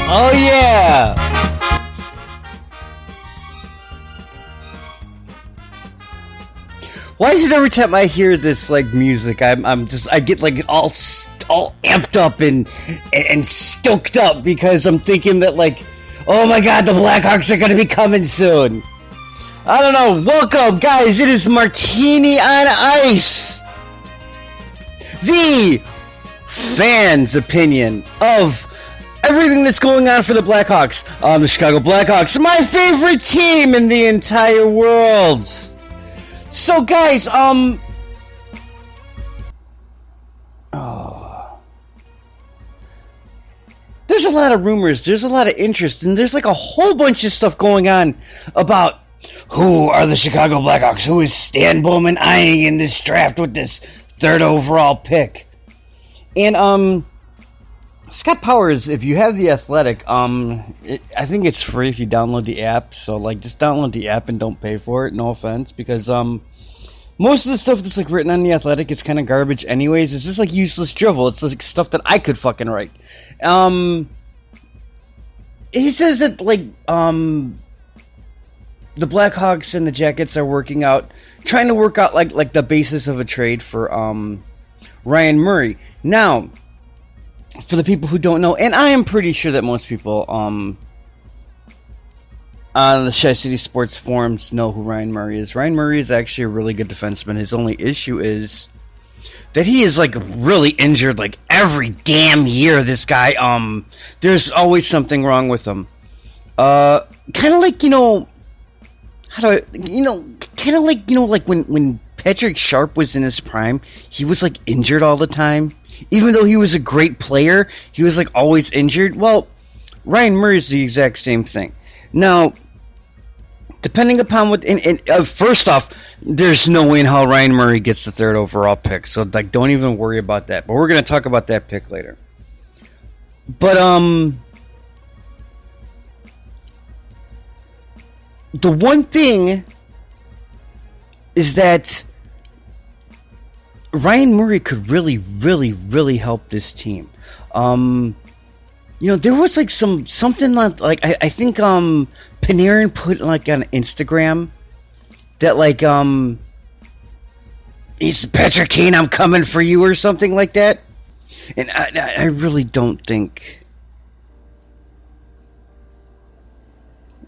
Oh yeah! Why is it every time I hear this like music, I get like all amped up and stoked up because I'm thinking that like, oh my god, the Blackhawks are gonna be coming soon. I don't know. Welcome, guys. It is Martini on Ice, the fans' opinion of everything that's going on for the Blackhawks. The Chicago Blackhawks, my favorite team in the entire world. So, guys, there's a lot of rumors, there's a lot of interest, and there's like a whole bunch of stuff going on about who are the Chicago Blackhawks, who is Stan Bowman eyeing in this draft with this third overall pick. And, Scott Powers, if you have The Athletic, I think it's free if you download the app, so, like, just download the app and don't pay for it, no offense, because, most of the stuff that's, like, written on The Athletic is kind of garbage anyways. It's just, like, useless drivel. It's, like, stuff that I could fucking write. He says that, like, the Blackhawks and the Jackets are trying to work out, like the basis of a trade for, Ryan Murray. Now, for the people who don't know, and I am pretty sure that most people, on the Shy City Sports forums know who Ryan Murray is. Ryan Murray is actually a really good defenseman. His only issue is that he is, like, really injured, like, every damn year, this guy. There's always something wrong with him. Kind of like, like when Patrick Sharp was in his prime, he was, like, injured all the time. Even though he was a great player, he was, like, always injured. Well, Ryan Murray is the exact same thing. Now, depending upon what... first off, there's no way in how Ryan Murray gets the third overall pick. So, like, don't even worry about that. But we're going to talk about that pick later. But, the one thing is that Ryan Murray could really, really, really help this team. There was like something like I think Panarin put like on Instagram that like he's Patrick Kane, I'm coming for you or something like that. And I really don't think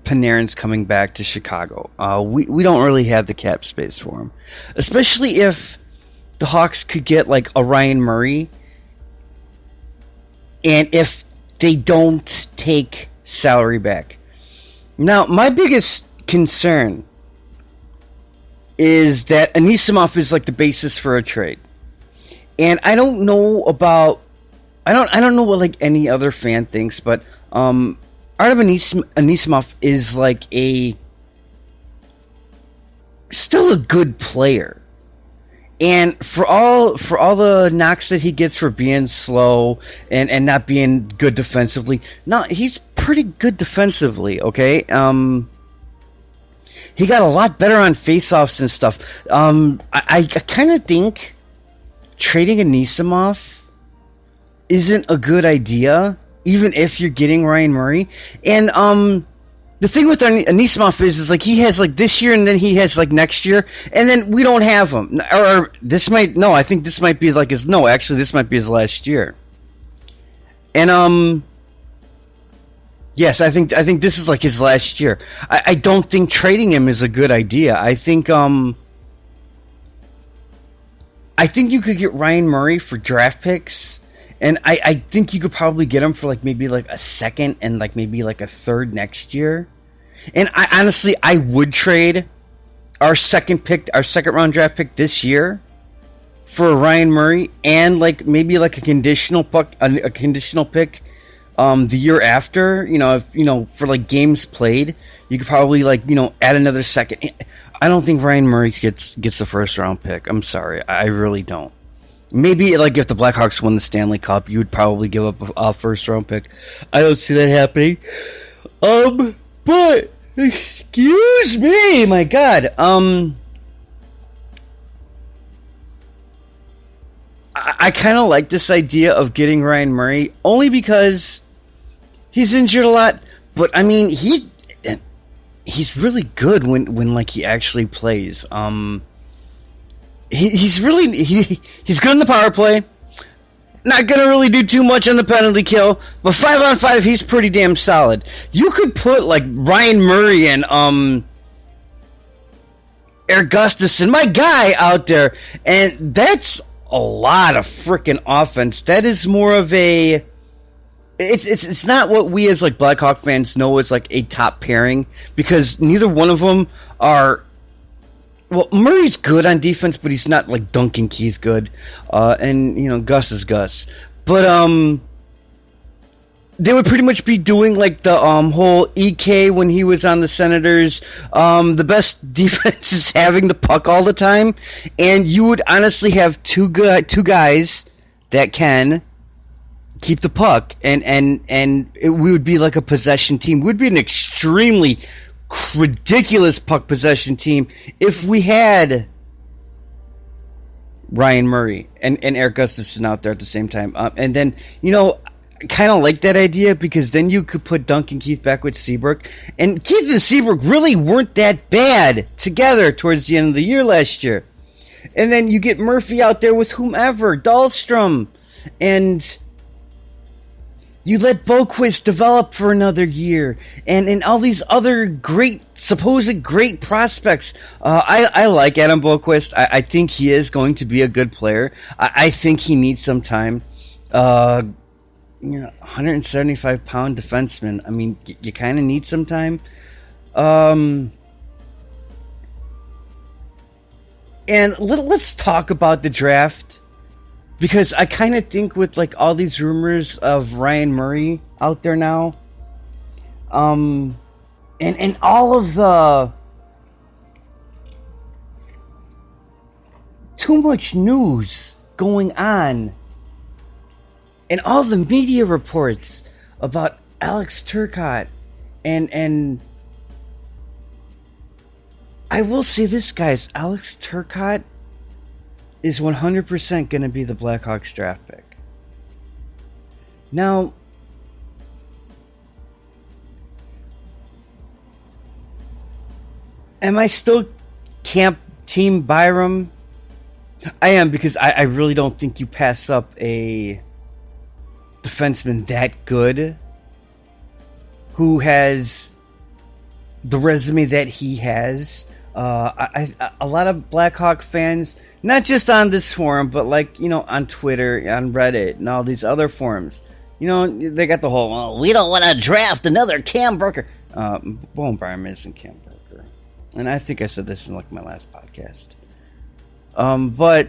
Panarin's coming back to Chicago. We don't really have the cap space for him, especially if the Hawks could get like a Ryan Murray, and if they don't take salary back. Now, my biggest concern is that Anisimov is like the basis for a trade, and I don't know what like any other fan thinks, but Artem Anisimov is like still a good player. And for all the knocks that he gets for being slow and not being good defensively, no, he's pretty good defensively, okay? He got a lot better on faceoffs and stuff. I kind of think trading Anisimov isn't a good idea, even if you're getting Ryan Murray. And the thing with Anisimov is like he has like this year and then he has like next year and then we don't have him. I think this might be like this might be his last year. And yes, I think this is like his last year. I don't think trading him is a good idea. I think you could get Ryan Murray for draft picks. And I think you could probably get him for like maybe like a second and like maybe like a third next year. And I would trade our second round draft pick this year for Ryan Murray and like maybe like a conditional pick the year after. If for like games played, you could probably like add another second. I don't think Ryan Murray gets the first round pick. I'm sorry, I really don't. Maybe, like, if the Blackhawks won the Stanley Cup, you would probably give up a first-round pick. I don't see that happening. But, excuse me, my God. I kind of like this idea of getting Ryan Murray, only because He's injured a lot, but I mean, he's really good when like he actually plays. He's good in the power play. Not gonna really do too much on the penalty kill, but 5-on-5 he's pretty damn solid. You could put like Ryan Murray and Eric Gustafson, my guy, out there, and that's a lot of freaking offense. That is more of a it's not what we as like Blackhawk fans know as like a top pairing, because neither one of them are. Well, Murray's good on defense, but he's not like Duncan Keith's good. And, you know, Gus is Gus. But, they would pretty much be doing like the whole EK when he was on the Senators. The best defense is having the puck all the time. And you would honestly have two guys that can keep the puck. And we would be like a possession team. We would be an extremely ridiculous puck possession team if we had Ryan Murray and Eric Gustafson out there at the same time. And then, you know, I kind of like that idea, because then you could put Duncan Keith back with Seabrook. And Keith and Seabrook really weren't that bad together towards the end of the year last year. And then you get Murphy out there with whomever, Dahlstrom, and you let Boquist develop for another year, and all these other supposed great prospects. I like Adam Boquist. I think he is going to be a good player. I think he needs some time. 175-pound defenseman. I mean, you kind of need some time. And let's talk about the draft. Because I kind of think with like all these rumors of Ryan Murray out there now, and all of the too much news going on, and all the media reports about Alex Turcotte, and I will say this, guys, Alex Turcotte is 100% going to be the Blackhawks draft pick. Now, am I still Team Byram? I am, because I really don't think you pass up a defenseman that good who has the resume that he has. A lot of Blackhawk fans, not just on this forum, but like, you know, on Twitter, on Reddit, and all these other forums, you know, they got the whole, well, we don't want to draft another Cam Burker. Bowen Byram isn't Cam Burker. And I think I said this in like my last podcast. But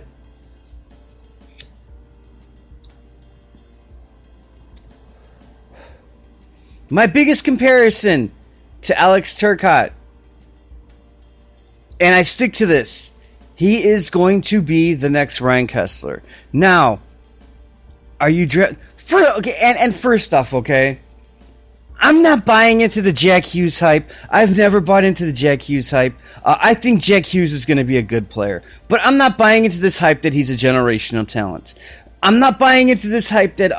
my biggest comparison to Alex Turcotte, and I stick to this, he is going to be the next Ryan Kesler. Now, are you and first off, okay, I'm not buying into the Jack Hughes hype. I've never bought into the Jack Hughes hype. I think Jack Hughes is going to be a good player, but I'm not buying into this hype that he's a generational talent. I'm not buying into this hype that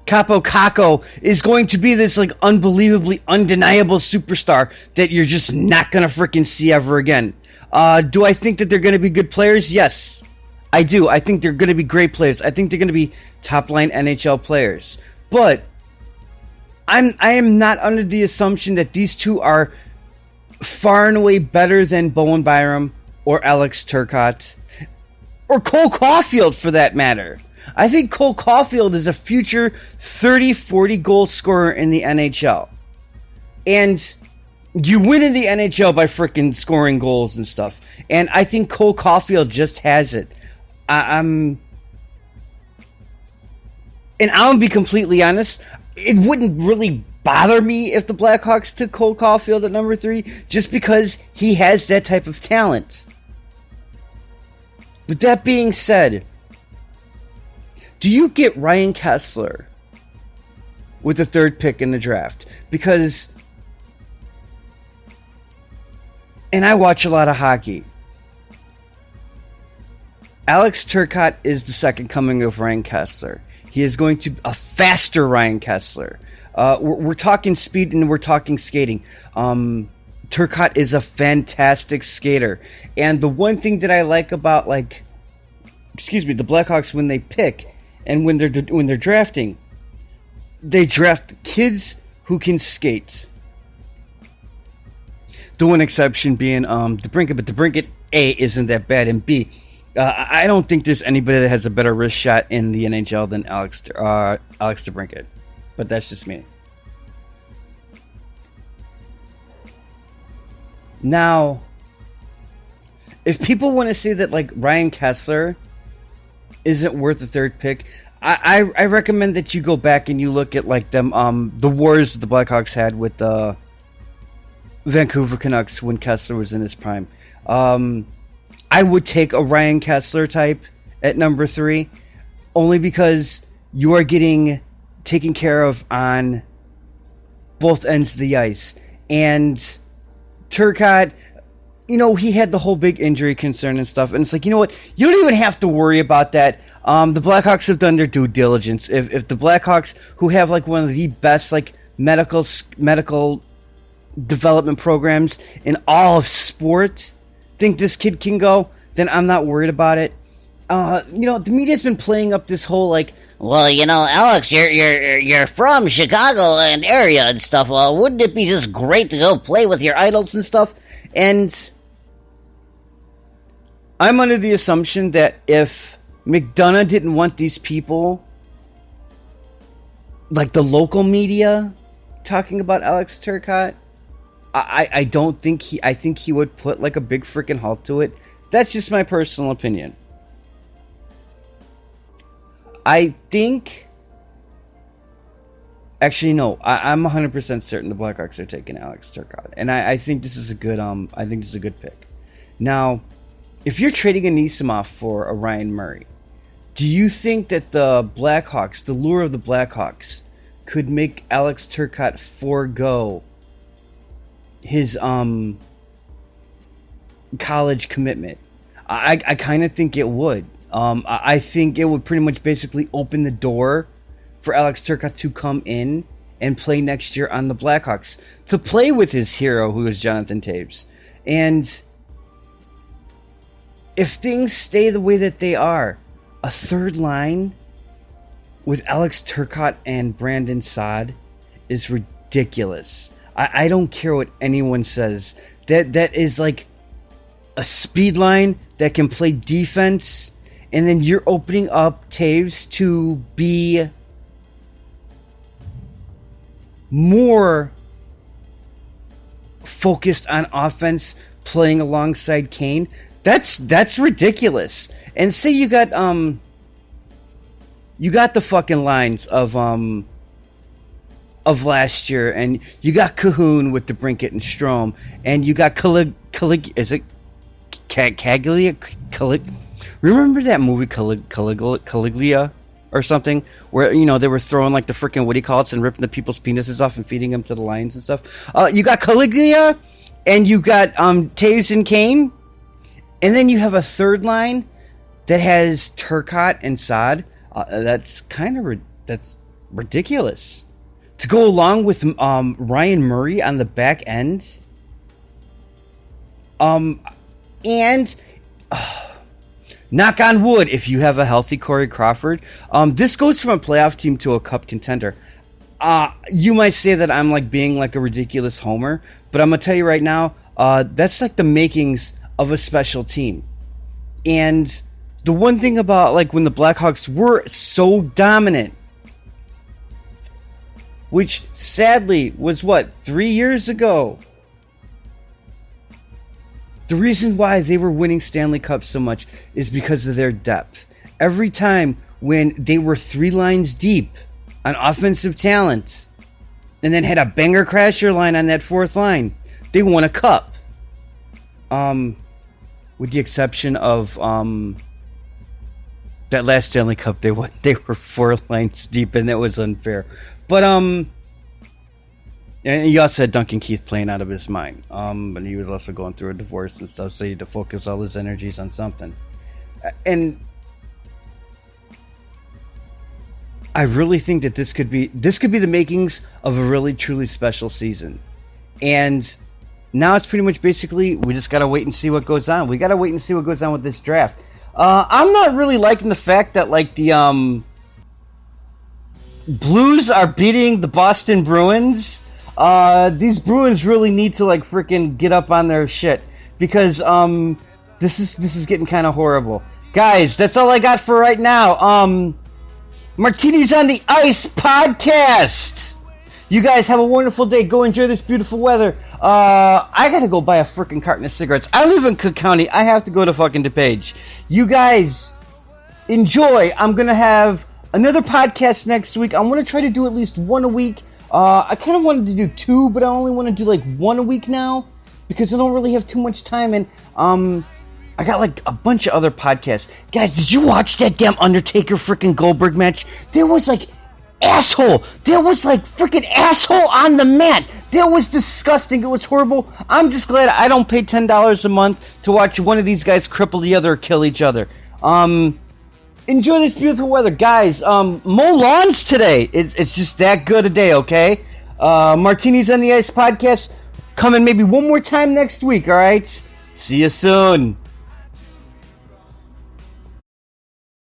Capo Caco is going to be this like unbelievably undeniable superstar that you're just not going to freaking see ever again. Do I think that they're going to be good players? Yes, I do. I think they're going to be great players. I think they're going to be top-line NHL players. But I am not under the assumption that these two are far and away better than Bowen Byram or Alex Turcotte or Cole Caulfield, for that matter. I think Cole Caulfield is a future 30-40 goal scorer in the NHL. And you win in the NHL by freaking scoring goals and stuff. And I think Cole Caulfield just has it. And I'll be completely honest, it wouldn't really bother me if the Blackhawks took Cole Caulfield at number 3, just because he has that type of talent. But that being said, do you get Ryan Kesler with the 3rd pick in the draft? Because, and I watch a lot of hockey, Alex Turcotte is the second coming of Ryan Kesler. He is going to a faster Ryan Kesler. We're talking speed and we're talking skating. Turcotte is a fantastic skater, and the one thing that I like about the Blackhawks when they pick and when they're drafting, they draft kids who can skate. The one exception being DeBrincat, but DeBrincat A isn't that bad, and B, I don't think there's anybody that has a better wrist shot in the NHL than Alex DeBrincat, but that's just me. Now, if people want to say that like Ryan Kesler isn't worth the third pick, I recommend that you go back and you look at like them the wars the Blackhawks had with the Vancouver Canucks when Kesler was in his prime. I would take a Ryan Kesler type at number 3, only because you are getting taken care of on both ends of the ice. And Turcotte, he had the whole big injury concern and stuff. And it's like, you know what? You don't even have to worry about that. The Blackhawks have done their due diligence. If the Blackhawks, who have like one of the best like medical development programs in all of sport, think this kid can go, then I'm not worried about it. The media's been playing up this whole like, well, Alex, you're from Chicago and area and stuff. Wouldn't it be just great to go play with your idols and stuff? And I'm under the assumption that if McDonough didn't want these people, like the local media, talking about Alex Turcotte, I don't think I think he would put like a big freaking halt to it. That's just my personal opinion. I think, actually no, I'm 100% certain the Blackhawks are taking Alex Turcotte, and I think this is a good pick. Now, if you're trading Anisimov for a Ryan Murray, do you think that the Blackhawks, the lure of the Blackhawks, could make Alex Turcotte forego his college commitment? I kind of think it would. I think it would pretty much basically open the door for Alex Turcotte to come in and play next year on the Blackhawks, to play with his hero, who is Jonathan Toews. And if things stay the way that they are, a third line with Alex Turcotte and Brandon Saad is ridiculous. I don't care what anyone says. That is like a speed line that can play defense, and then you're opening up Toews to be more focused on offense, playing alongside Kane. That's ridiculous. And say you got the fucking lines of last year, and you got Cahoon with DeBrincat and Strome, and you got Caliglia? Remember that movie Caliglia or something, where they were throwing like the freaking and ripping the people's penises off and feeding them to the lions and stuff. You got Caliglia, and you got Toews and Kane, and then you have a third line that has Turcotte and Saad. That's that's ridiculous. To go along with Ryan Murray on the back end, and knock on wood, if you have a healthy Corey Crawford, this goes from a playoff team to a cup contender. You might say that I'm like being like a ridiculous homer, but I'm gonna tell you right now, that's like the makings of a special team. And the one thing about like when the Blackhawks were so dominant, which sadly was 3 years ago. The reason why they were winning Stanley Cups so much is because of their depth. Every time when they were 3 lines deep on offensive talent, and then had a banger crasher line on that 4th line, they won a cup. With the exception of that last Stanley Cup they won, they were 4 lines deep, and that was unfair. But and you also had Duncan Keith playing out of his mind. But he was also going through a divorce and stuff, so he had to focus all his energies on something. And I really think that this could be the makings of a really truly special season. And now it's pretty much basically we just gotta wait and see what goes on. We gotta wait and see what goes on with this draft. I'm not really liking the fact that like the Blues are beating the Boston Bruins. These Bruins really need to like freaking get up on their shit because this is getting kind of horrible. Guys, that's all I got for right now. Martinis on the Ice podcast. You guys have a wonderful day. Go enjoy this beautiful weather. I gotta go buy a freaking carton of cigarettes. I live in Cook County. I have to go to fucking DePage. You guys enjoy. I'm gonna have another podcast next week. I'm gonna try to do at least one a week. I kind of wanted to do two, but I only want to do like one a week now because I don't really have too much time. And I got like a bunch of other podcasts. Guys, did you watch that damn Undertaker freaking Goldberg match? There was like asshole. There was like freaking asshole on the mat. That was disgusting. It was horrible. I'm just glad I don't pay $10 a month to watch one of these guys cripple the other or kill each other. Enjoy this beautiful weather. Guys, mow lawns today. It's just that good a day, okay? Martinis on the Ice podcast coming maybe one more time next week, alright? See you soon.